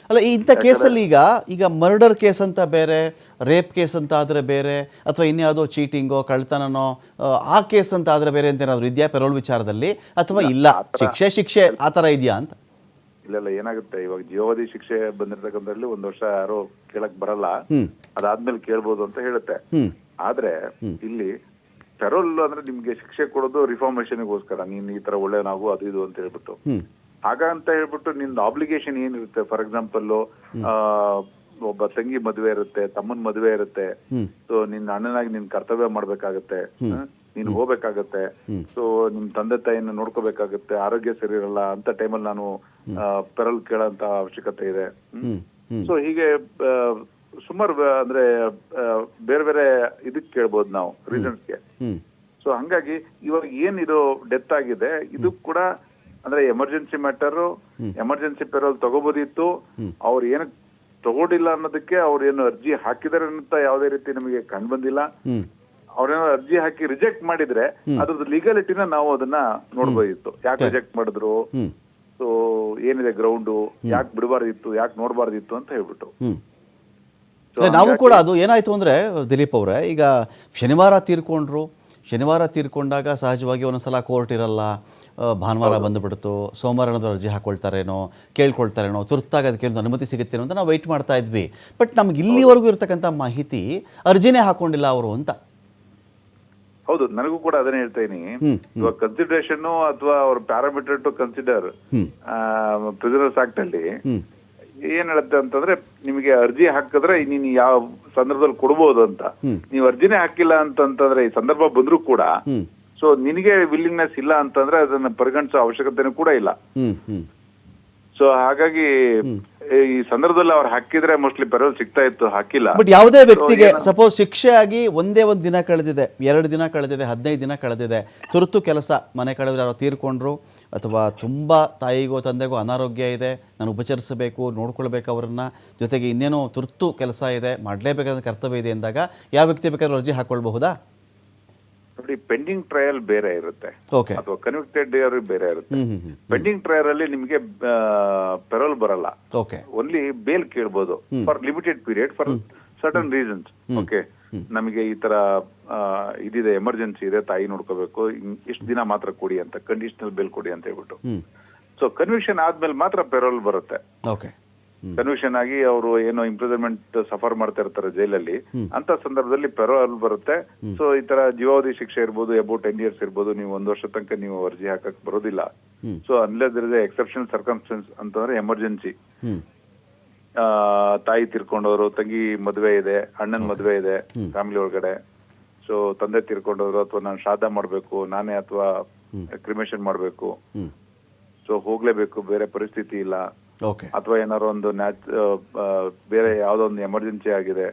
ಅಲ್ಲ ಇಂಥ ಕೇಸಲ್ಲಿ ಈಗ ಮರ್ಡರ್ ಕೇಸ್ ಅಂತ ಬೇರೆ, ರೇಪ್ ಕೇಸ್ ಅಂತ ಆದರೆ ಬೇರೆ, ಅಥವಾ ಇನ್ಯಾವುದೋ ಚೀಟಿಂಗೋ ಕಳ್ತನನೋ ಆ ಕೇಸ್ ಅಂತ ಆದರೆ ಬೇರೆ ಅಂತ ಏನಾದರೂ ಇದೆಯಾ ಪೆರೋಲ್ ವಿಚಾರದಲ್ಲಿ, ಅಥವಾ ಇಲ್ಲ ಶಿಕ್ಷೆ ಆ ಥರ ಇದೆಯಾ ಅಂತ? ಇಲ್ಲ ಏನಾಗುತ್ತೆ, ಇವಾಗ ಜೀವಾವಧಿ ಶಿಕ್ಷೆ ಬಂದಿರ್ತಕ್ಕಂಥದ್ರಲ್ಲಿ 1 ವರ್ಷ ಯಾರು ಕೇಳಕ್ ಬರಲ್ಲ, ಅದಾದ್ಮೇಲೆ ಕೇಳ್ಬೋದು ಅಂತ ಹೇಳುತ್ತೆ. ಆದ್ರೆ ಇಲ್ಲಿ ಪೆರೋಲ್ ಅಂದ್ರೆ ನಿಮ್ಗೆ ಶಿಕ್ಷೆ ಕೊಡೋದು ರಿಫಾರ್ಮೇಶನ್ಗೋಸ್ಕರ, ನೀನ್ ಈ ತರ ಒಳ್ಳೆನಾಗು ಅದು ಇದು ಅಂತ ಹೇಳ್ಬಿಟ್ಟು, ಹಾಗ ಅಂತ ಹೇಳ್ಬಿಟ್ಟು ನಿಂದ ಆಬ್ಲಿಗೇಷನ್ ಏನಿರುತ್ತೆ. ಫಾರ್ ಎಕ್ಸಾಂಪಲ್ ಒಬ್ಬ ತಂಗಿ ಮದುವೆ ಇರುತ್ತೆ, ತಮ್ಮನ್ ಮದುವೆ ಇರುತ್ತೆ, ಸೊ ನಿನ್ ಅಣ್ಣನಾಗಿ ನಿನ್ ಕರ್ತವ್ಯ ಮಾಡ್ಬೇಕಾಗತ್ತೆ, ನೀನ್ ಹೋಗ್ಬೇಕಾಗತ್ತೆ, ಸೊ ನಿಮ್ ತಂದೆ ತಾಯಿನ ನೋಡ್ಕೋಬೇಕಾಗತ್ತೆ, ಆರೋಗ್ಯ ಸರಿ ಇರಲ್ಲ ಅಂತ ಟೈಮಲ್ಲಿ ನಾನು ಪೆರೋಲ್ ಕೇಳೋಂತ ಅವಶ್ಯಕತೆ ಇದೆ. ಸೊ ಹೀಗೆ ಸುಮಾರು ಅಂದ್ರೆ ಬೇರೆ ಬೇರೆ ಇದಕ್ ಕೇಳ್ಬೋದು ನಾವು ರೀಸನ್ಸ್ಗೆ. ಸೊ ಹಂಗಾಗಿ ಇವಾಗ ಏನಿದು ಡೆತ್ ಆಗಿದೆ, ಇದು ಕೂಡ ಅಂದ್ರೆ ಎಮರ್ಜೆನ್ಸಿ ಮ್ಯಾಟರ್, ಎಮರ್ಜೆನ್ಸಿ ಪೆರೋಲ್ ತಗೋಬೋದಿತ್ತು. ಅವ್ರು ಏನಕ್ಕೆ ತಗೊಂಡಿಲ್ಲ ಅನ್ನೋದಕ್ಕೆ ಅವ್ರು ಏನು ಅರ್ಜಿ ಹಾಕಿದಾರೆ ಅಂತ ಯಾವುದೇ ರೀತಿ ನಮಗೆ ಕಂಡು ಬಂದಿಲ್ಲ. ಅವ್ರೇನೋ ಅರ್ಜಿ ಹಾಕಿ ರಿಜೆಕ್ಟ್ ಮಾಡಿದ್ರೆ ಅದ್ರದ್ದು ಲೀಗಾಲಿಟಿನ ನಾವು ಅದನ್ನ ನೋಡ್ಬೋದಿತ್ತು. ಯಾಕೆ ರಿಜೆಕ್ಟ್ ಮಾಡಿದ್ರು, ಸೊ ಏನಿದೆ ಗ್ರೌಂಡು, ಯಾಕೆ ಬಿಡಬಾರ್ದಿತ್ತು, ಯಾಕೆ ನೋಡ್ಬಾರ್ದಿತ್ತು ಅಂತ ಹೇಳ್ಬಿಟ್ಟು. ನಾವು ಕೂಡ ಅದು ಏನಾಯ್ತು ಅಂದ್ರೆ ದಿಲೀಪ್ ಅವರೇ, ಈಗ ಶನಿವಾರ ತೀರ್ಕೊಂಡಾಗ ಸಹಜವಾಗಿ ಒಂದೊಂದ್ಸಲ ಕೋರ್ಟ್ ಇರಲ್ಲ, ಭಾನುವಾರ ಬಂದುಬಿಡ್ತು, ಸೋಮವಾರ ಏನಾದರೂ ಅರ್ಜಿ ಹಾಕೊಳ್ತಾರೇನೋ, ಕೇಳ್ಕೊಳ್ತಾರೇನೋ, ತುರ್ತಾಗಿ ಅದಕ್ಕೆ ಒಂದು ಅನುಮತಿ ಸಿಗುತ್ತೇನೋ ಅಂತ ನಾವು ವೆಯ್ಟ್ ಮಾಡ್ತಾ ಇದ್ವಿ. ಬಟ್ ನಮ್ಗೆ ಇಲ್ಲಿವರೆಗೂ ಇರ್ತಕ್ಕಂಥ ಮಾಹಿತಿ ಅರ್ಜಿನೇ ಹಾಕೊಂಡಿಲ್ಲ ಅವರು ಅಂತ. ಹೌದು, ನನಗೂ ಕೂಡ ಅದನ್ನೇ ಹೇಳ್ತಾ ಇದೀನಿ. ಇವಾಗ ಕನ್ಸಿಡರೇಷನ್ ಅಥವಾ ಅವ್ರ parameter to consider prisoners act ಅಲ್ಲಿ ಏನ್ ಹೇಳುತ್ತೆ ಅಂತಂದ್ರೆ, ನಿಮಗೆ ಅರ್ಜಿ ಹಾಕಿದ್ರೆ ನೀನ್ ಯಾವ ಸಂದರ್ಭದಲ್ಲಿ ಕೊಡ್ಬೋದು ಅಂತ. ನೀವು ಅರ್ಜಿನೇ ಹಾಕಿಲ್ಲ ಅಂತಂದ್ರೆ ಈ ಸಂದರ್ಭ ಬಂದ್ರು ಕೂಡ, ಸೊ ನಿನಗೆ ವಿಲ್ಲಿಂಗ್ನೆಸ್ ಇಲ್ಲ ಅಂತಂದ್ರೆ ಅದನ್ನ ಪರಿಗಣಿಸೋ ಅವಶ್ಯಕತೆನೂ ಕೂಡ ಇಲ್ಲ. ಸೊ ಹಾಗಾಗಿ ಈ ಸಂದರ್ಭದಲ್ಲಿ ಅವ್ರು ಹಾಕಿದ್ರೆ ಮೋಸ್ಟ್ಲಿ ಪೆರೋಲ್ ಸಿಗ್ತಾ ಇತ್ತು, ಹಾಕಿಲ್ಲ. ಬಟ್ ಯಾವುದೇ ವ್ಯಕ್ತಿಗೆ ಸಪೋಸ್ ಶಿಕ್ಷೆ ಆಗಿ ಒಂದೇ ಒಂದು ದಿನ ಕಳೆದಿದೆ, 2 ದಿನ ಕಳೆದಿದೆ, 15 ದಿನ ಕಳೆದಿದೆ, ತುರ್ತು ಕೆಲಸ, ಮನೆ ಕಳೆದ್ರೆ ಯಾರೋ ತೀರ್ಕೊಂಡ್ರು, ಅಥವಾ ತುಂಬ ತಾಯಿಗೋ ತಂದೆಗೋ ಅನಾರೋಗ್ಯ ಇದೆ, ನಾನು ಉಪಚರಿಸಬೇಕು, ನೋಡ್ಕೊಳ್ಬೇಕು ಅವ್ರನ್ನ, ಜೊತೆಗೆ ಇನ್ನೇನೋ ತುರ್ತು ಕೆಲಸ ಇದೆ, ಮಾಡಲೇಬೇಕಾದ ಕರ್ತವ್ಯ ಇದೆ ಎಂದಾಗ ಯಾವ ವ್ಯಕ್ತಿ ಬೇಕಾದ್ರೂ ಅರ್ಜಿ ಹಾಕೊಳ್ಬಹುದಾ? ನೋಡಿ, ಪೆಂಡಿಂಗ್ ಟ್ರಯಲ್ ಬೇರೆ ಇರುತ್ತೆ ಅಥವಾ ಕನ್ವಿಕ್ಟೆಡ್ ಬೇರೆ ಇರುತ್ತೆ. ಪೆಂಡಿಂಗ್ ಟ್ರಯಲ್ ಅಲ್ಲಿ ನಿಮಗೆ ಪೆರೋಲ್ ಬರಲ್ಲ, ಓನ್ಲಿ ಬೇಲ್ ಕೇಳ್ಬೋದು for limited period for certain reasons. Okay, ನಮಗೆ ಈ ತರ ಇದಿದೆ, ಎಮರ್ಜೆನ್ಸಿ ಇದೆ, ತಾಯಿ ನೋಡ್ಕೋಬೇಕು, ಇಷ್ಟು ದಿನ ಮಾತ್ರ ಕೊಡಿ ಅಂತ, ಕಂಡೀಷನಲ್ ಬೇಲ್ ಕೊಡಿ ಅಂತ ಹೇಳ್ಬಿಟ್ಟು. ಸೊ ಕನ್ವಿಕ್ಷನ್ ಆದ್ಮೇಲೆ ಮಾತ್ರ ಪೆರೋಲ್ ಬರುತ್ತೆ. ಕನ್ವಿಕ್ಷನ್ ಆಗಿ ಅವರು ಏನೋ ಇಂಪ್ರಿಸನ್ಮೆಂಟ್ ಸಫರ್ ಮಾಡ್ತಾ ಇರ್ತಾರೆ ಜೈಲಲ್ಲಿ, ಅಂತ ಸಂದರ್ಭದಲ್ಲಿ ಪೆರೋಲ್ ಬರುತ್ತೆ. ಸೊ ಈ ತರ ಜೀವಾವಧಿ ಶಿಕ್ಷೆ ಇರ್ಬೋದು, ಅಬೌಟ್ 10 years ಇರ್ಬೋದು, ನೀವು 1 ವರ್ಷ ತನಕ ನೀವು ಅರ್ಜಿ ಹಾಕಕ್ ಬರೋದಿಲ್ಲ. So unless there is exceptional circumstances ಅಂತಂದ್ರೆ ಎಮರ್ಜೆನ್ಸಿ, ತಾಯಿ ತೀರ್ಕೊಂಡವರು, ತಂಗಿ ಮದುವೆ ಇದೆ, ಅಣ್ಣನ್ ಮದುವೆ ಇದೆ ಫ್ಯಾಮಿಲಿ ಒಳಗಡೆ, ಸೊ ತಂದೆ ತೀರ್ಕೊಂಡವರು, ಅಥವಾ ನಾನು ಶ್ರಾದ್ದ ಮಾಡ್ಬೇಕು ನಾನೇ, ಅಥವಾ ಕ್ರಿಮೇಷನ್ ಮಾಡ್ಬೇಕು, ಸೊ ಹೋಗ್ಲೇಬೇಕು, ಬೇರೆ ಪರಿಸ್ಥಿತಿ ಇಲ್ಲ, ಅಥವಾ ಏನಾರು ಒಂದು ಬೇರೆ ಯಾವ್ದೋ ಒಂದು ಎಮರ್ಜೆನ್ಸಿ ಆಗಿದೆ,